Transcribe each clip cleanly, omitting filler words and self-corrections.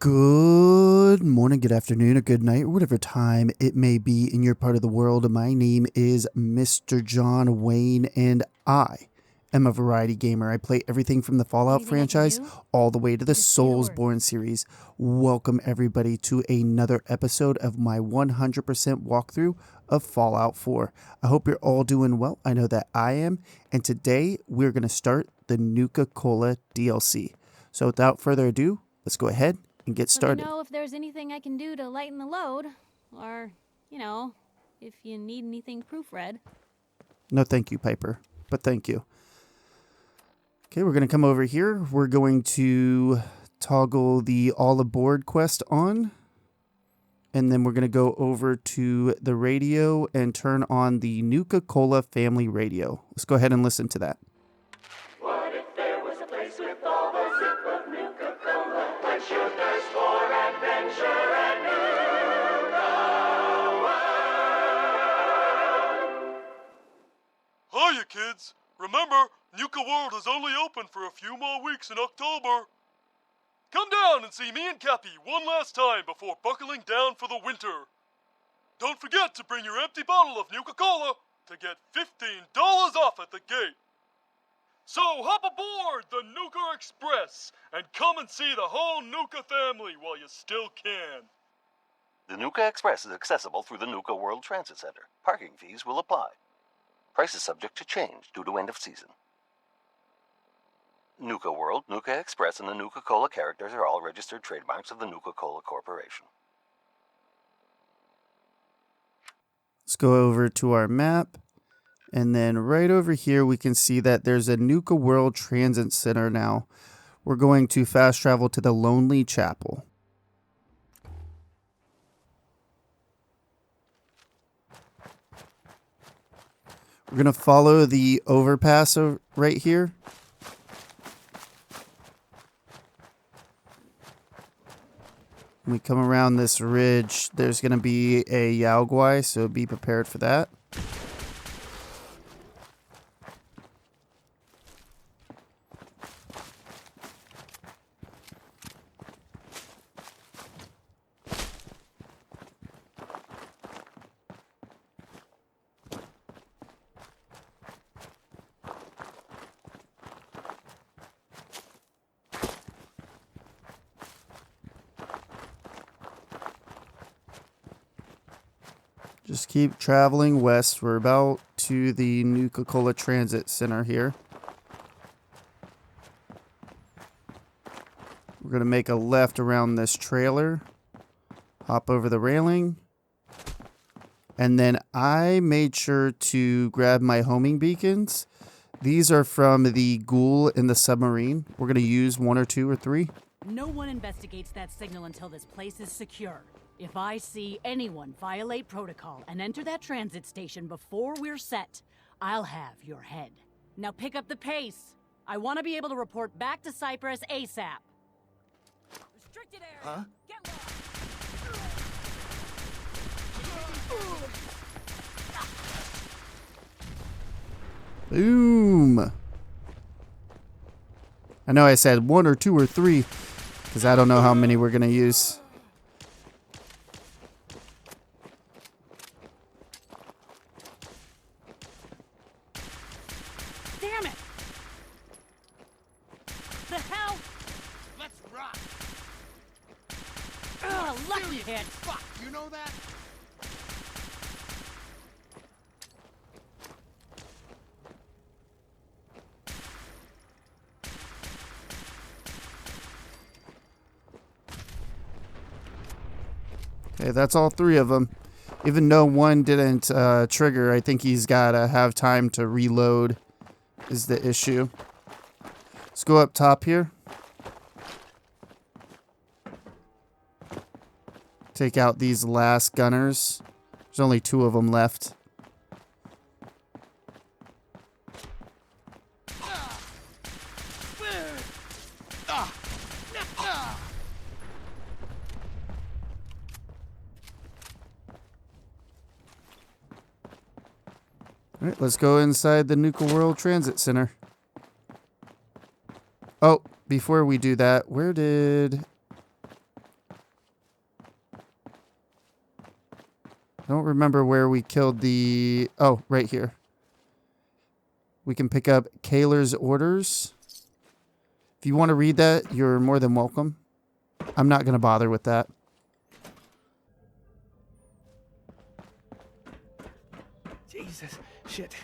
Good morning, good afternoon, or good night, or whatever time it may be in your part of the world. My name is Mr. John Wayne, and I am a variety gamer. I play everything from the Fallout franchise all the way to the Soulsborne series. Welcome, everybody, to another episode of my 100% walkthrough of Fallout 4. I hope you're all doing well. I know that I am, and today we're going to start the Nuka Cola DLC. So without further ado, let's go ahead and get started. Let me know if there's anything I can do to lighten the load, or, if you need anything proofread. No, thank you, Piper, but thank you. Okay, we're going to come over here. We're going to toggle the all aboard quest on, and then we're going to go over to the radio and turn on the Nuka Cola family radio. Let's go ahead and listen to that. What if there was a place with all the zip of Nuka Cola? What's your thirst for adventure and Nuka World? Hiya, kids. Remember, Nuka World is only open for a few more weeks in October. Come down and see me and Cappy one last time before buckling down for the winter. Don't forget to bring your empty bottle of Nuka Cola to get $15 off at the gate. So hop aboard the Nuka Express and come and see the whole Nuka family while you still can. The Nuka Express is accessible through the Nuka World Transit Center. Parking fees will apply. Prices subject to change due to end of season. Nuka World, Nuka Express, and the Nuka Cola characters are all registered trademarks of the Nuka Cola Corporation. Let's go over to our map. And then right over here, we can see that there's a Nuka World Transit Center now. We're going to fast travel to the Lonely Chapel. We're going to follow the overpass right here. When we come around this ridge, there's going to be a Yaoguai, so be prepared for that. Just keep traveling west. We're about to the Nuka Cola Transit Center here. We're going to make a left around this trailer. Hop over the railing. And then I made sure to grab my homing beacons. These are from the ghoul in the submarine. We're going to use 1 or 2 or 3. No one investigates that signal until this place is secure. If I see anyone violate protocol and enter that transit station before we're set, I'll have your head. Now pick up the pace. I want to be able to report back to Cyprus ASAP. Restricted area. Huh? Get low. Boom. I know I said 1 or 2 or 3 because I don't know how many we're going to use. Damn it! The hell? Let's rock! Ugh, lucky hit! Fuck, you know that? Okay, that's all 3 of them. Even though one didn't trigger, I think he's got to have time to reload is the issue. Let's go up top here. Take out these last gunners. There's only 2 of them left. All right, let's go inside the Nuka World Transit Center. Oh, before we do that, where did don't remember where we killed the... Oh, right here. We can pick up Kaler's orders. If you want to read that, you're more than welcome. I'm not going to bother with that. Jesus, shit.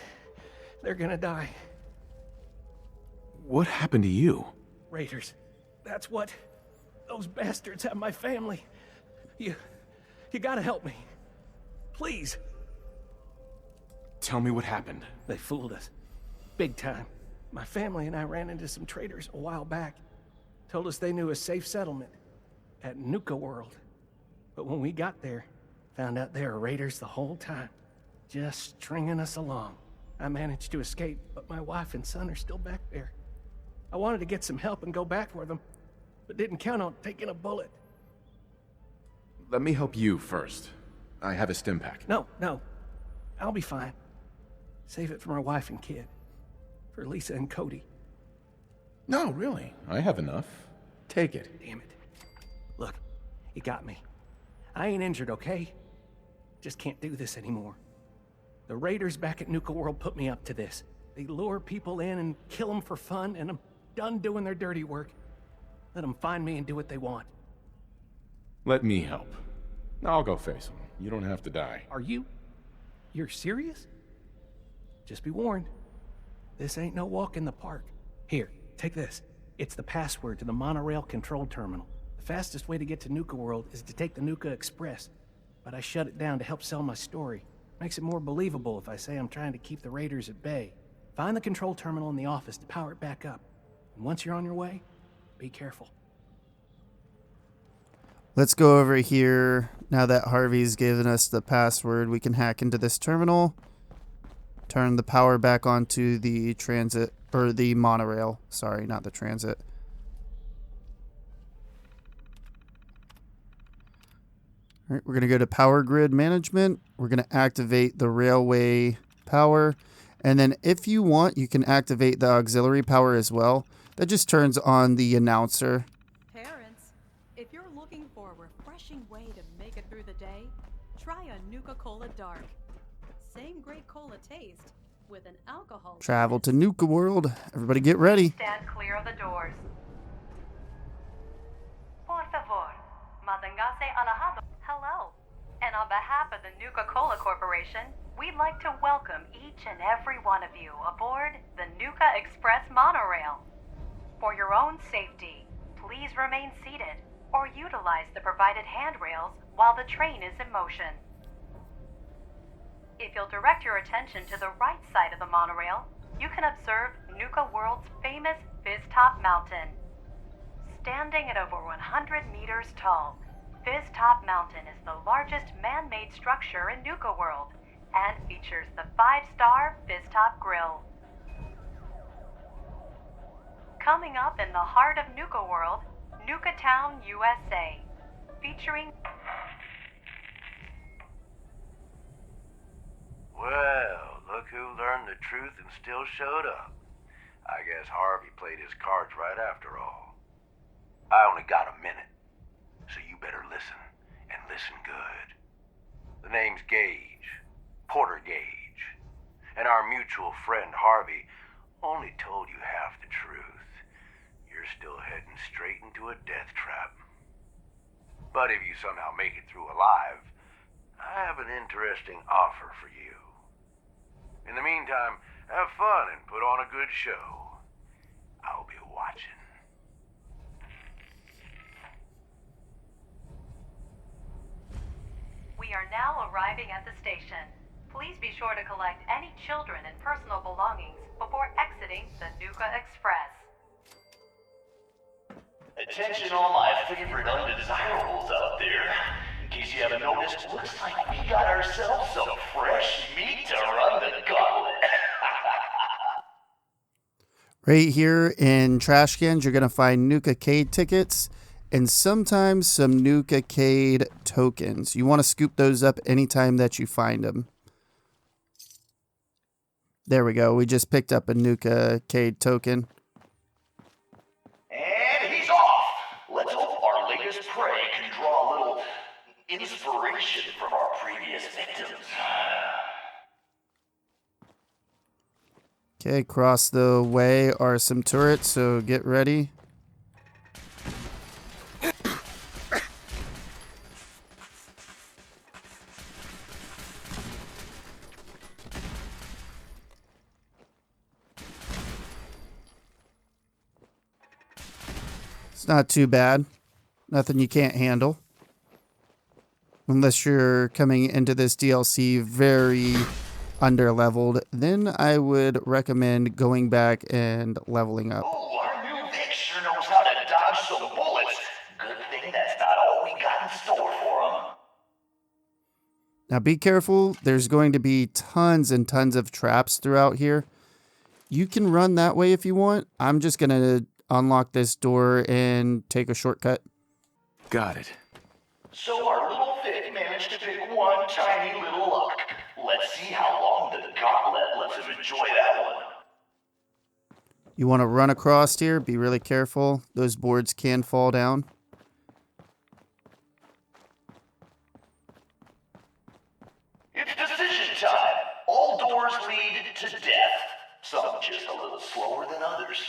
They're gonna die. What happened to you? Raiders. That's what. Those bastards have my family. You gotta help me. Please. Tell me what happened. They fooled us. Big time. My family and I ran into some traders a while back. Told us they knew a safe settlement at Nuka World. But when we got there, found out they were raiders the whole time. Just stringing us along. I managed to escape, but my wife and son are still back there. I wanted to get some help and go back for them, but didn't count on taking a bullet. Let me help you first. I have a stim pack. No. I'll be fine. Save it for my wife and kid. For Lisa and Cody. No, really. I have enough. Take it. Damn it. Look, you got me. I ain't injured, okay? Just can't do this anymore. The raiders back at Nuka World put me up to this. They lure people in and kill them for fun, and I'm done doing their dirty work. Let them find me and do what they want. Let me help. I'll go face them. You don't have to die. Are you? You're serious? Just be warned. This ain't no walk in the park. Here, take this. It's the password to the monorail control terminal. The fastest way to get to Nuka World is to take the Nuka Express. But I shut it down to help sell my story. Makes it more believable if I say I'm trying to keep the raiders at bay. Find the control terminal in the office to power it back up. And once you're on your way, be careful. Let's go over here. Now that Harvey's given us the password, we can hack into this terminal. Turn the power back onto the transit, or the monorail. Sorry, not the transit. All right, we're going to go to power grid management. We're going to activate the railway power. And then if you want, you can activate the auxiliary power as well. That just turns on the announcer. Parents, if you're looking for a refreshing way to make it through the day, try a Nuka-Cola Dark. Same great cola taste with an alcohol. Travel to Nuka World. Everybody get ready. Stand clear of the doors. Por favor, manténgase alejado. Hello. And on behalf of the Nuka-Cola Corporation, we'd like to welcome each and every one of you aboard the Nuka Express monorail. For your own safety, please remain seated or utilize the provided handrails while the train is in motion. If you'll direct your attention to the right side of the monorail, you can observe Nuka World's famous Fizz-Top Mountain. Standing at over 100 meters tall, Fizz-Top Mountain is the largest man-made structure in Nuka World and features the 5-star Fizz-Top Grill. Coming up in the heart of Nuka World, Nuka Town, USA, featuring... Well, look who learned the truth and still showed up. I guess Harvey played his cards right after all. I only got a minute, so you better listen, and listen good. The name's Gage, Porter Gage, and our mutual friend Harvey only told you half the truth. You're still heading straight into a death trap. But if you somehow make it through alive, I have an interesting offer for you. In the meantime, have fun and put on a good show. I'll be watching. We are now arriving at the station. Please be sure to collect any children and personal belongings before exiting the Nuka Express. Attention all my favorite undesirables out there. In case you haven't noticed, looks like we got ourselves some fresh meat to run the gauntlet. Right here in trash cans, you're going to find Nuka-Cade tickets and sometimes some Nuka-Cade tokens. You want to scoop those up anytime that you find them. There we go. We just picked up a Nuka-Cade token. And he's off! Let's hope our latest prey can draw a little inspiration from our previous victims. Okay, across the way are some turrets, so get ready. It's not too bad. Nothing you can't handle. Unless you're coming into this DLC very underleveled, then I would recommend going back and leveling up. Ooh, our new Vic sure knows how to dodge some bullets. Good thing that's not all we got in store for him. Now be careful, there's going to be tons and tons of traps throughout here. You can run that way if you want. I'm just going to unlock this door and take a shortcut. Got it. So our little Vic managed to pick one tiny little lock. Let's see how long the gauntlet lets him enjoy that one. You want to run across here, be really careful. Those boards can fall down. It's decision time. All doors lead to death. Some just a little slower than others.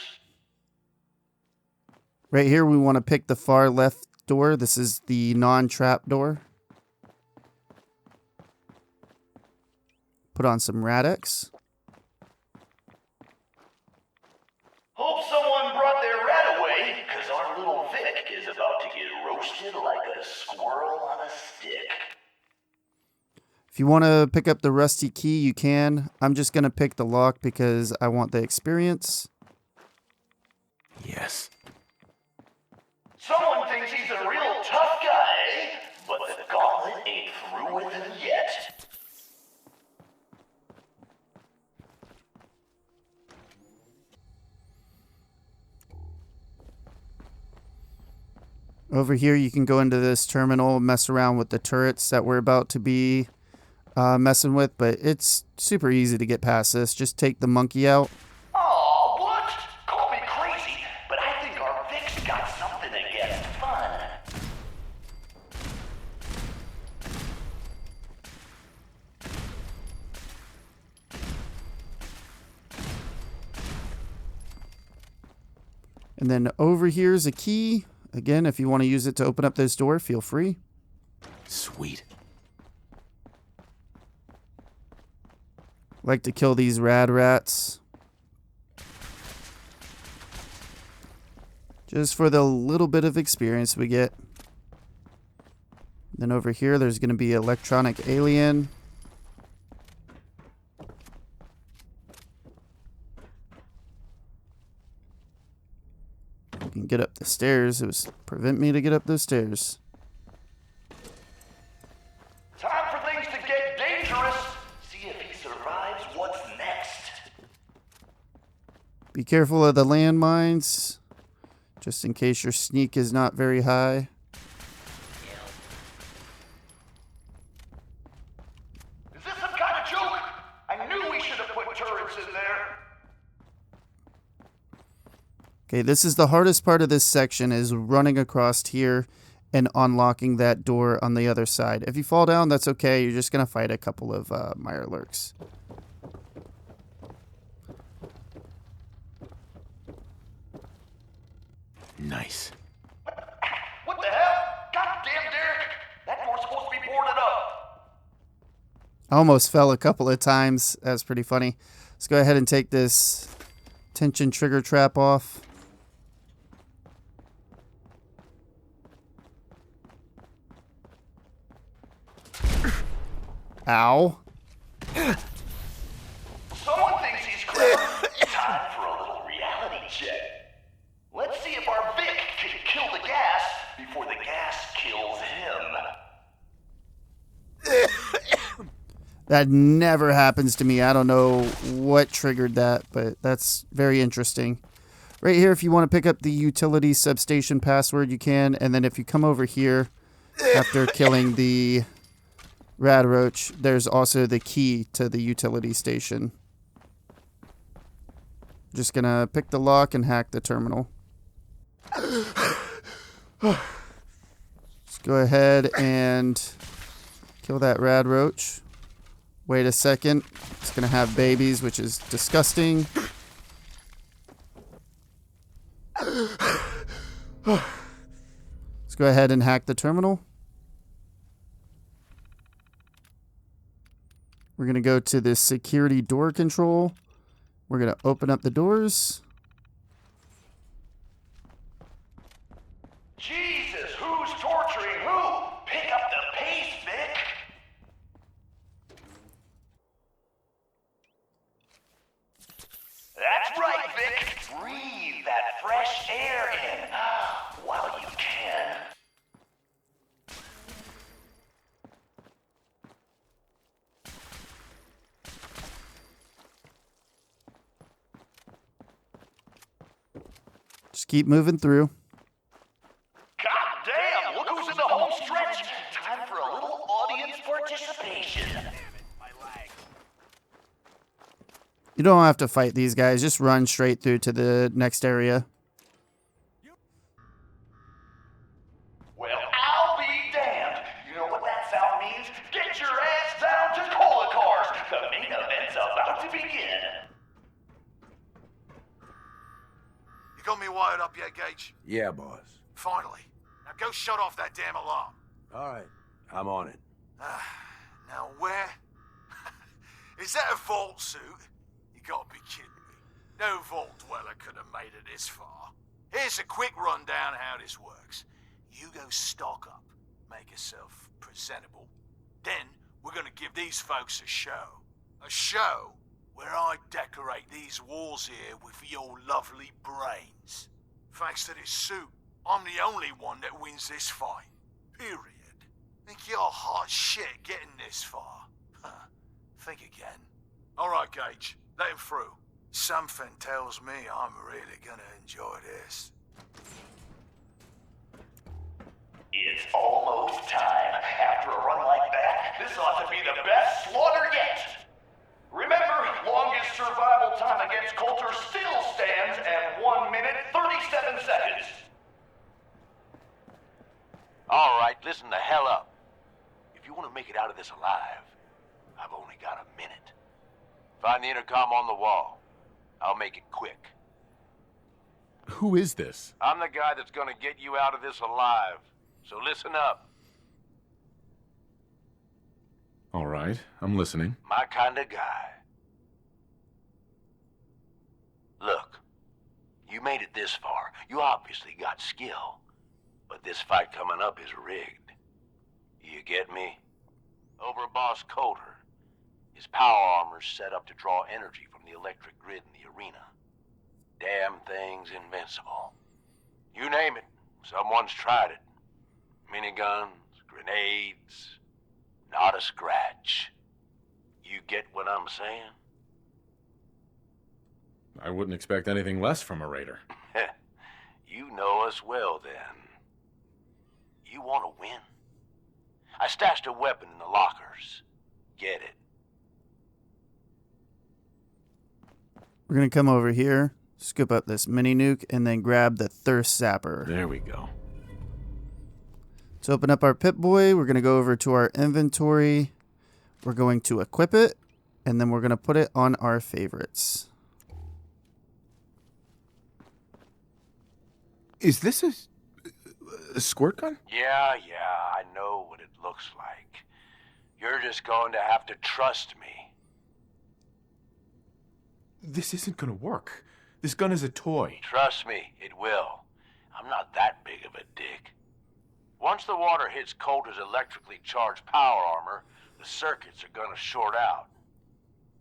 Right here, we want to pick the far left door. This is the non-trap door. Put on some Radix. Hope someone brought their rat away, because our little Vic is about to get roasted like a squirrel on a stick. If you want to pick up the rusty key, you can. I'm just going to pick the lock because I want the experience. Yes. Someone thinks he's a real tough guy, but the gauntlet ain't through with him yet. Over here, you can go into this terminal, mess around with the turrets that we're about to be messing with, but it's super easy to get past this. Just take the monkey out. Aw, what? Call me crazy, but I think our Vic's got something against fun. And then over here is a key. Again, if you want to use it to open up this door, feel free. Sweet. Like to kill these rad rats. Just for the little bit of experience we get. Then over here, there's going to be electronic alien. You can get up the stairs. It was prevent me to get up those stairs. Time for things to get dangerous. See if he survives what's next. Be careful of the landmines, just in case your sneak is not very high. Is this some kind of joke? I knew we should have put turrets in there. Okay, this is the hardest part of this section, is running across here and unlocking that door on the other side. If you fall down, that's okay. You're just going to fight a couple of Mirelurks. Nice. What the hell? Goddamn, Derek! That door's supposed to be boarded up. I almost fell a couple of times. That's pretty funny. Let's go ahead and take this tension trigger trap off. Ow. Someone thinks he's clever. Time for a little reality check. Let's see if our Vic can kill the gas before the gas kills him. That never happens to me. I don't know what triggered that, but that's very interesting. Right here, if you want to pick up the utility substation password, you can. And then if you come over here after killing the rad roach, there's also the key to the utility station. Just gonna pick the lock and hack the terminal. go ahead and kill that rad roach. Wait a second. It's going to have babies, which is disgusting. Let's go ahead and hack the terminal. We're going to go to this security door control. We're going to open up the doors. Jesus, who's torturing who? Pick up the pace, Vic. That's right, Vic. Breathe that fresh air in while you can. Just keep moving through. God damn, look who's in the home stretch. Time for a little audience participation. You don't have to fight these guys. Just run straight through to the next area. Well, I'll be damned. You know what that sound means? Get your ass down to Cola Cars. The main event's about to begin. You got me wired up yet, Gage? Yeah, boss. Finally. Now go shut off that damn alarm. All right, I'm on it. Now where? Is that a vault suit? You gotta be kidding me. No vault dweller could have made it this far. Here's a quick rundown how this works. You go stock up, make yourself presentable. Then we're gonna give these folks a show. A show where I decorate these walls here with your lovely brains. Thanks to this suit, I'm the only one that wins this fight. Period. Think you're hot shit getting this far? Huh. Think again. Alright, Gage. Let him through. Something tells me I'm really gonna enjoy this. It's almost time. After a run like that, this ought to be the best slaughter yet. Remember, longest survival time against Coulter still stands at 1 minute 37 seconds. All right, listen the hell up. If you want to make it out of this alive, I've only got a minute. Find the intercom on the wall. I'll make it quick. Who is this? I'm the guy that's gonna get you out of this alive. So listen up. All right, I'm listening. My kind of guy. Look, you made it this far. You obviously got skill. But this fight coming up is rigged. You get me? Over Boss Coulter. His power armor's set up to draw energy from the electric grid in the arena. Damn thing's invincible. You name it, someone's tried it. Miniguns, grenades, not a scratch. You get what I'm saying? I wouldn't expect anything less from a raider. You know us well, then. You want to win? I stashed a weapon in the lockers. Get it. We're going to come over here, scoop up this mini nuke, and then grab the thirst zapper. There we go. To open up our Pip-Boy, we're going to go over to our inventory. We're going to equip it, and then we're going to put it on our favorites. Is this a squirt gun? Yeah, I know what it looks like. You're just going to have to trust me. This isn't gonna work. This gun is a toy. Trust me, it will. I'm not that big of a dick. Once the water hits Coulter's electrically charged power armor, the circuits are gonna short out.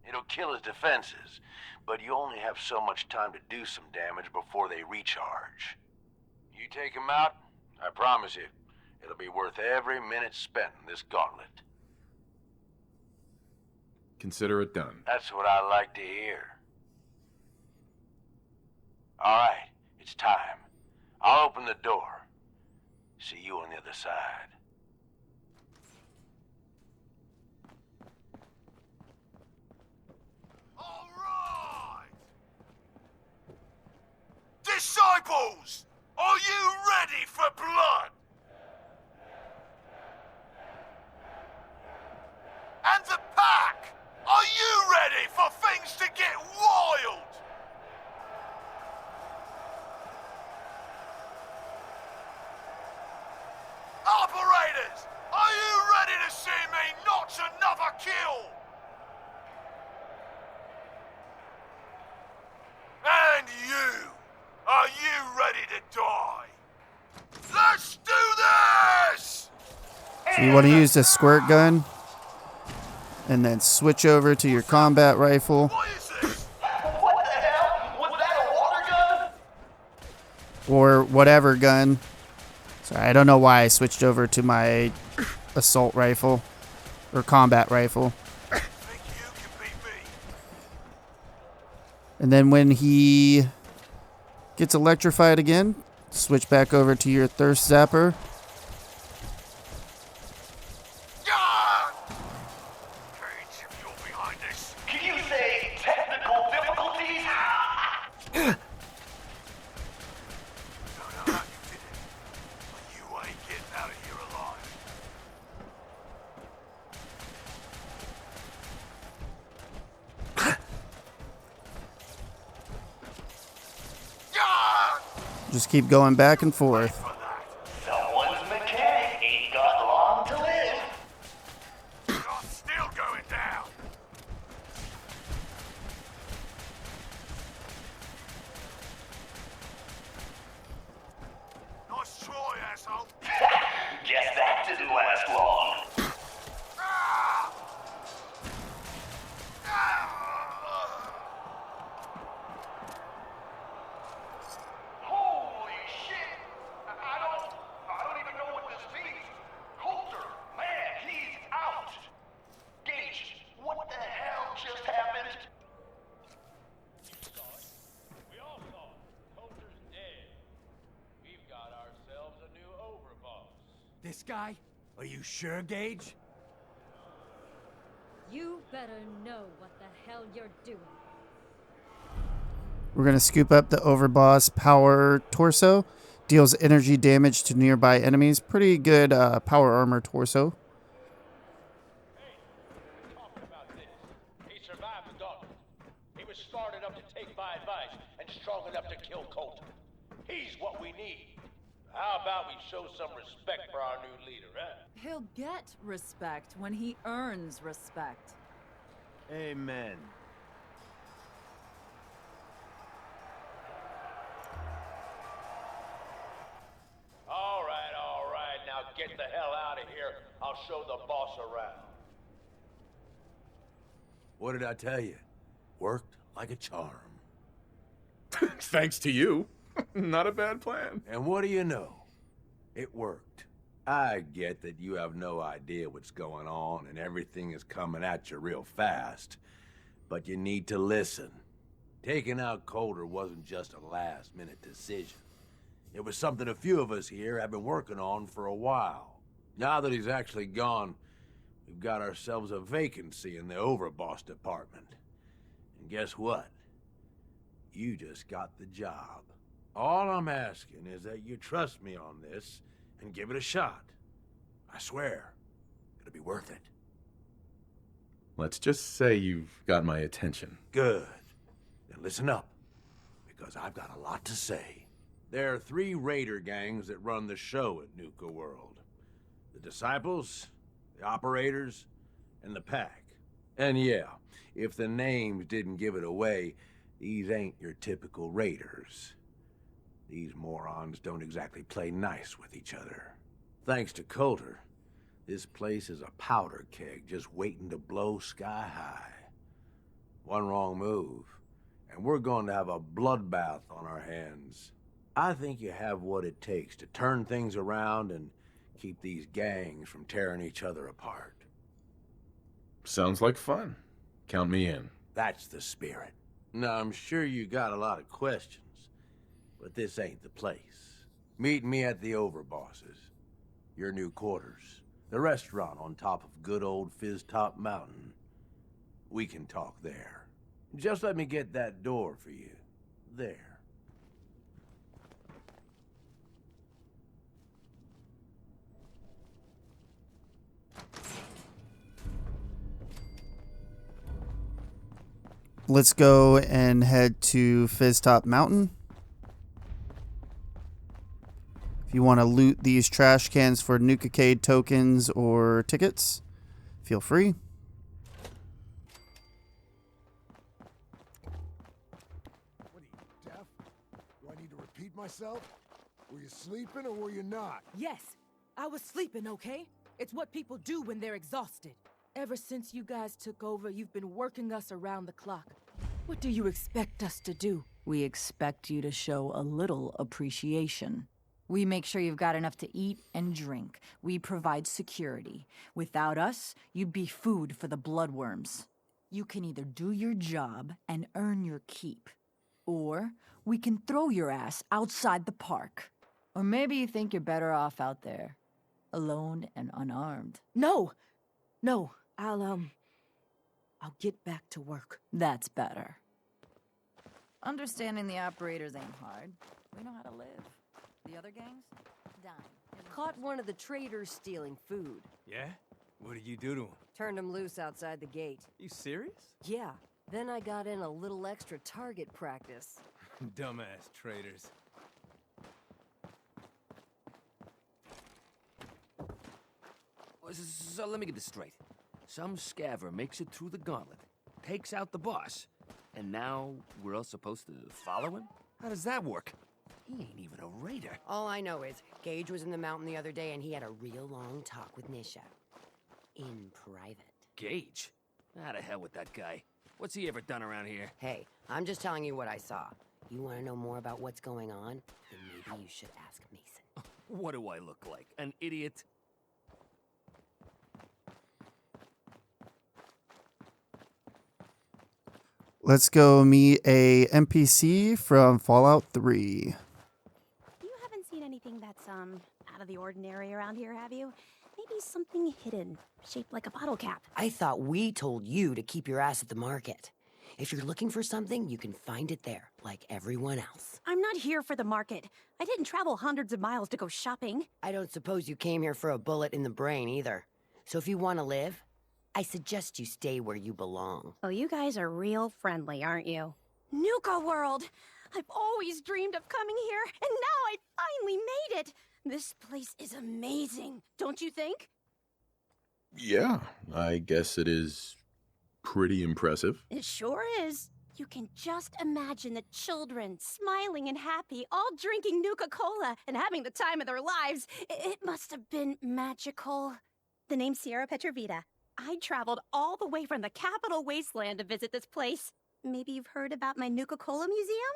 It'll kill his defenses, but you only have so much time to do some damage before they recharge. You take him out, I promise you, it'll be worth every minute spent in this gauntlet. Consider it done. That's what I like to hear. All right, it's time. I'll open the door. See you on the other side. All right! Disciples, are you ready for blood? Raiders, are you ready to see me notch another kill? And you, are you ready to die? Let's do this! So you want to use the squirt gun and then switch over to your combat rifle. What the hell? Was that a water gun? Or whatever gun. Sorry, I don't know why I switched over to my assault rifle or combat rifle. And then when he gets electrified again, switch back over to your thirst zapper. Can you say technical difficulties? You ain't getting out of here alive. Just keep going back and forth. Someone's mechanic ain't got long to live. You're still going down. Nice try, asshole. Guess that didn't last long. Holy shit! I don't even know what this means. Coulter, man, he's out. Gage, what the hell just happened? We all saw it. Coulter's dead. We've got ourselves a new overboss. This guy? Are you sure, Gage? You better know what the hell you're doing. We're going to scoop up the overboss power torso. Deals energy damage to nearby enemies. Pretty good power armor torso. Talking about this. He survived the gauntlet. He was smart enough to take my advice and strong enough to kill Coulter. He's what we need. How about we show some respect for our new leader, huh? He'll get respect when he earns respect. Amen. All right. Now get the hell out of here. I'll show the boss around. What did I tell you? Worked like a charm. Thanks to you. Not a bad plan. And what do you know? It worked. I get that you have no idea what's going on and everything is coming at you real fast. But you need to listen. Taking out Coulter wasn't just a last-minute decision. It was something a few of us here have been working on for a while. Now that he's actually gone, we've got ourselves a vacancy in the overboss department. And guess what? You just got the job. All I'm asking is that you trust me on this and give it a shot. I swear, it'll be worth it. Let's just say you've got my attention. Good. Then listen up, because I've got a lot to say. There are 3 raider gangs that run the show at Nuka World. The Disciples, the Operators, and the Pack. And yeah, if the names didn't give it away, these ain't your typical raiders. These morons don't exactly play nice with each other. Thanks to Coulter, this place is a powder keg just waiting to blow sky high. One wrong move, and we're going to have a bloodbath on our hands. I think you have what it takes to turn things around and keep these gangs from tearing each other apart. Sounds like fun. Count me in. That's the spirit. Now, I'm sure you got a lot of questions, but this ain't the place. Meet me at the Overbosses, your new quarters, the restaurant on top of good old Fizz-Top Mountain. We can talk there. Just let me get that door for you. There. Let's go and head to Fizz-Top Mountain. If you want to loot these trash cans for Nuka-Cade tokens or tickets, feel free. What are you, deaf? Do I need to repeat myself? Were you sleeping or were you not? Yes, I was sleeping, okay? It's what people do when they're exhausted. Ever since you guys took over, you've been working us around the clock. What do you expect us to do? We expect you to show a little appreciation. We make sure you've got enough to eat and drink. We provide security. Without us, you'd be food for the bloodworms. You can either do your job and earn your keep, or we can throw your ass outside the park. Or maybe you think you're better off out there, alone and unarmed. No! No, I'll get back to work. That's better. Understanding the operators ain't hard. We know how to live. The other gangs? Dime. Caught one of the traders stealing food. Yeah? What did you do to him? Turned him loose outside the gate. You serious? Yeah. Then I got in a little extra target practice. Dumbass traders. So let me get this straight. Some scaver makes it through the gauntlet, takes out the boss, and now we're all supposed to follow him? How does that work? He ain't even a raider. All I know is, Gage was in the mountain the other day and he had a real long talk with Nisha. In private. Gage? How the hell with that guy? What's he ever done around here? Hey, I'm just telling you what I saw. You want to know more about what's going on? Then maybe you should ask Mason. What do I look like? An idiot? Let's go meet a NPC from Fallout 3. You haven't seen anything that's, out of the ordinary around here, have you? Maybe something hidden, shaped like a bottle cap. I thought we told you to keep your ass at the market. If you're looking for something, you can find it there, like everyone else. I'm not here for the market. I didn't travel hundreds of miles to go shopping. I don't suppose you came here for a bullet in the brain, either. So if you want to live, I suggest you stay where you belong. Oh, you guys are real friendly, aren't you? Nuka World! I've always dreamed of coming here, and now I finally made it! This place is amazing, don't you think? Yeah, I guess it is pretty impressive. It sure is. You can just imagine the children, smiling and happy, all drinking Nuka-Cola and having the time of their lives. It must have been magical. The name's Sierra Petrovita. I traveled all the way from the capital wasteland to visit this place. Maybe you've heard about my Nuka-Cola museum?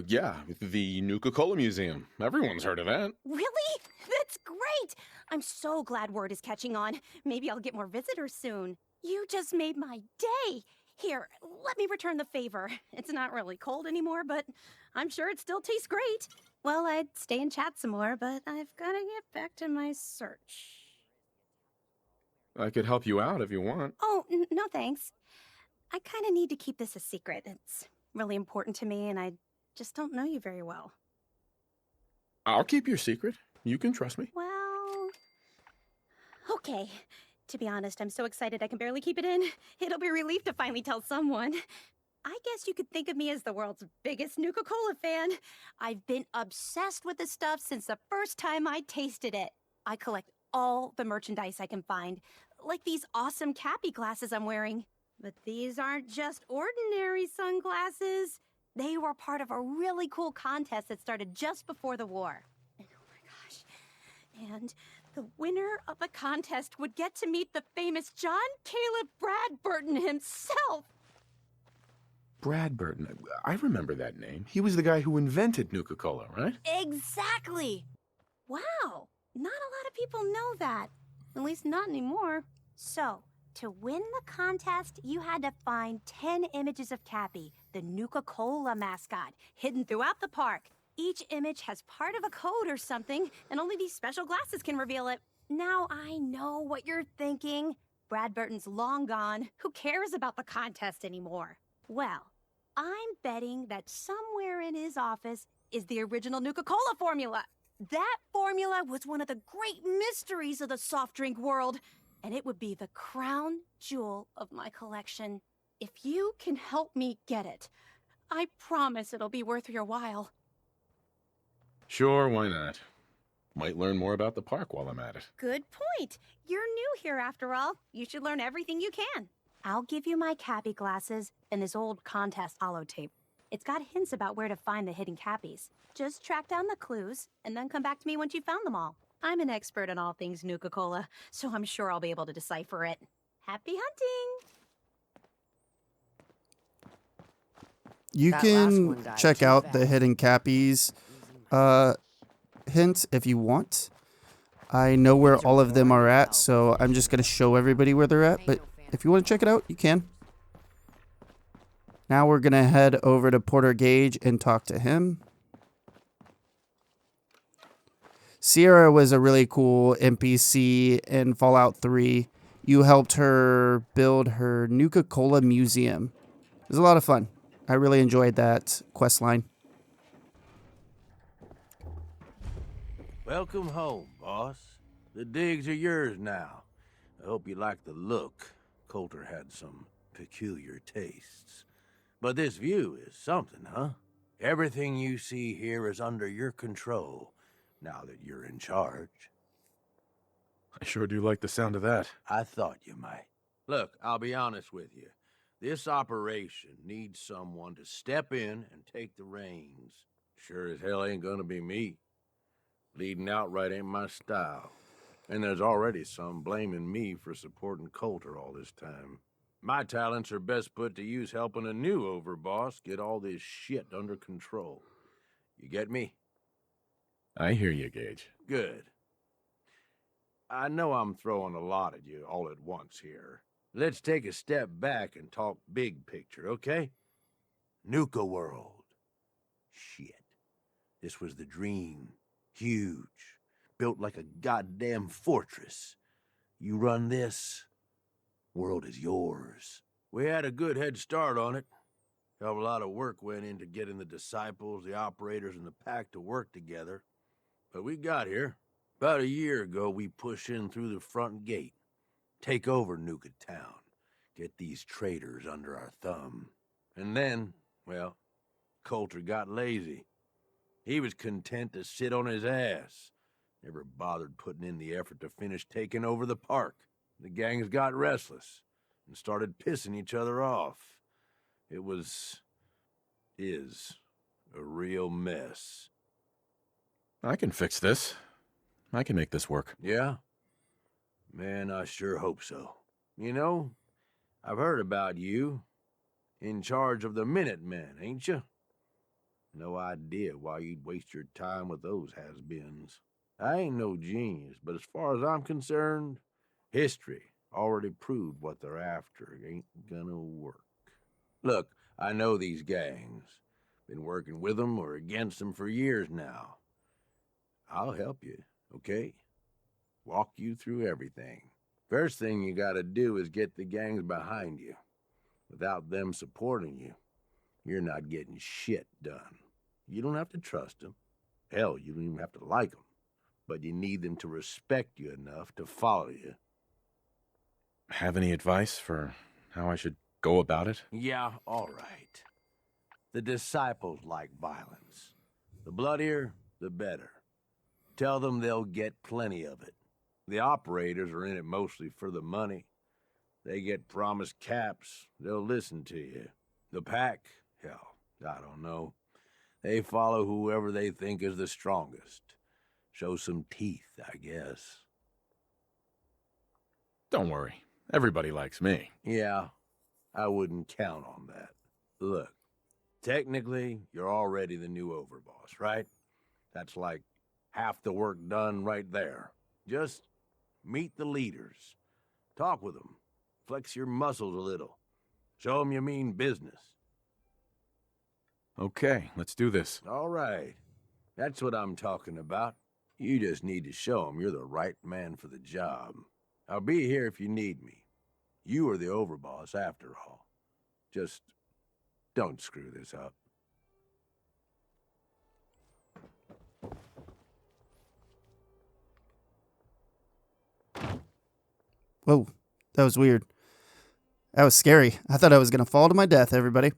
Yeah, the Nuka-Cola Museum. Everyone's heard of that. Really? That's great! I'm so glad word is catching on. Maybe I'll get more visitors soon. You just made my day! Here, let me return the favor. It's not really cold anymore, but I'm sure it still tastes great. Well, I'd stay and chat some more, but I've gotta get back to my search. I could help you out if you want. Oh, no thanks. I kinda need to keep this a secret. It's really important to me, and I just don't know you very well. I'll keep your secret. You can trust me. Well, okay. To be honest, I'm so excited I can barely keep it in. It'll be a relief to finally tell someone. I guess you could think of me as the world's biggest Nuka-Cola fan. I've been obsessed with this stuff since the first time I tasted it. I collect all the merchandise I can find, like these awesome Cappy glasses I'm wearing. But these aren't just ordinary sunglasses. They were part of a really cool contest that started just before the war. And oh my gosh. And the winner of the contest would get to meet the famous John Caleb Bradburton himself. Bradburton. I remember that name. He was the guy who invented Nuka-Cola, right? Exactly. Wow. Not a lot of people know that. At least not anymore. So, to win the contest, you had to find 10 images of Cappy, the Nuka-Cola mascot, hidden throughout the park. Each image has part of a code or something, and only these special glasses can reveal it. Now I know what you're thinking. Bradburton's long gone. Who cares about the contest anymore? Well, I'm betting that somewhere in his office is the original Nuka-Cola formula. That formula was one of the great mysteries of the soft drink world, and it would be the crown jewel of my collection. If you can help me get it, I promise it'll be worth your while. Sure, why not? Might learn more about the park while I'm at it. Good point. You're new here after all. You should learn everything you can. I'll give you my Cappy glasses and this old contest holotape. It's got hints about where to find the hidden Cappies. Just track down the clues and then come back to me once you've found them all. I'm an expert in all things Nuka-Cola, so I'm sure I'll be able to decipher it. Happy hunting! You That last can one died check too out the fast. hidden Cappies hints if you want. I know where all of them are at, so I'm just going to show everybody where they're at, but if you want to check it out, you can. Now we're going to head over to Porter Gage and talk to him. Sierra was a really cool NPC in Fallout 3. You helped her build her Nuka-Cola museum. It was a lot of fun. I really enjoyed that quest line. Welcome home, boss. The digs are yours now. I hope you like the look. Coulter had some peculiar tastes. But this view is something, huh? Everything you see here is under your control, now that you're in charge. I sure do like the sound of that. I thought you might. Look, I'll be honest with you. This operation needs someone to step in and take the reins. Sure as hell ain't gonna be me. Leading outright ain't my style. And there's already some blaming me for supporting Coulter all this time. My talents are best put to use helping a new overboss get all this shit under control. You get me? I hear you, Gage. Good. I know I'm throwing a lot at you all at once here. Let's take a step back and talk big picture, okay? Nuka World. Shit. This was the dream. Huge. Built like a goddamn fortress. You run this, world is yours. We had a good head start on it. Hell of a lot of work went into getting the disciples, the operators, and the pack to work together. But we got here. About a year ago, we pushed in through the front gate. Take over Nuka Town. Get these traitors under our thumb. And then, well, Coulter got lazy. He was content to sit on his ass. Never bothered putting in the effort to finish taking over the park. The gangs got restless and started pissing each other off. It is a real mess. I can fix this. I can make this work. Yeah? Man, I sure hope so. You know, I've heard about you. In charge of the Minutemen, ain't you? No idea why you'd waste your time with those has-beens. I ain't no genius, but as far as I'm concerned, history already proved what they're after ain't gonna work. Look, I know these gangs. Been working with them or against them for years now. I'll help you, okay? Walk you through everything. First thing you gotta do is get the gangs behind you. Without them supporting you, you're not getting shit done. You don't have to trust them. Hell, you don't even have to like them. But you need them to respect you enough to follow you. Have any advice for how I should go about it? Yeah, all right. The disciples like violence. The bloodier, the better. Tell them they'll get plenty of it. The operators are in it mostly for the money. They get promised caps, they'll listen to you. The pack, hell, I don't know. They follow whoever they think is the strongest. Show some teeth, I guess. Don't worry. Everybody likes me. Yeah, I wouldn't count on that. Look, technically, you're already the new overboss, right? That's like half the work done right there. Just meet the leaders. Talk with them. Flex your muscles a little. Show them you mean business. Okay, let's do this. All right. That's what I'm talking about. You just need to show them you're the right man for the job. I'll be here if you need me. You are the overboss after all. Just don't screw this up. Whoa, that was weird. That was scary. I thought I was going to fall to my death, everybody.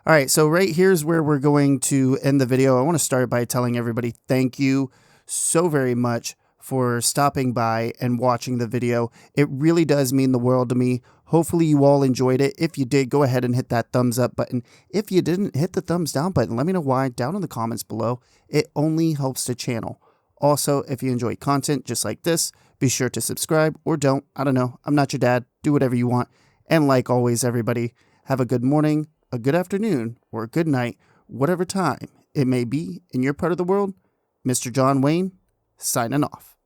All right, so right here's where we're going to end the video. I want to start by telling everybody thank you so very much for stopping by and watching the video. It really does mean the world to me. Hopefully you all enjoyed it. If you did, go ahead and hit that thumbs up button. If you didn't, hit the thumbs down button. Let me know why down in the comments below. It only helps the channel. Also, if you enjoy content just like this, be sure to subscribe or don't. I don't know. I'm not your dad. Do whatever you want. And like always, everybody, have a good morning, a good afternoon, or a good night, whatever time it may be in your part of the world. Mr. John Wayne, signing off.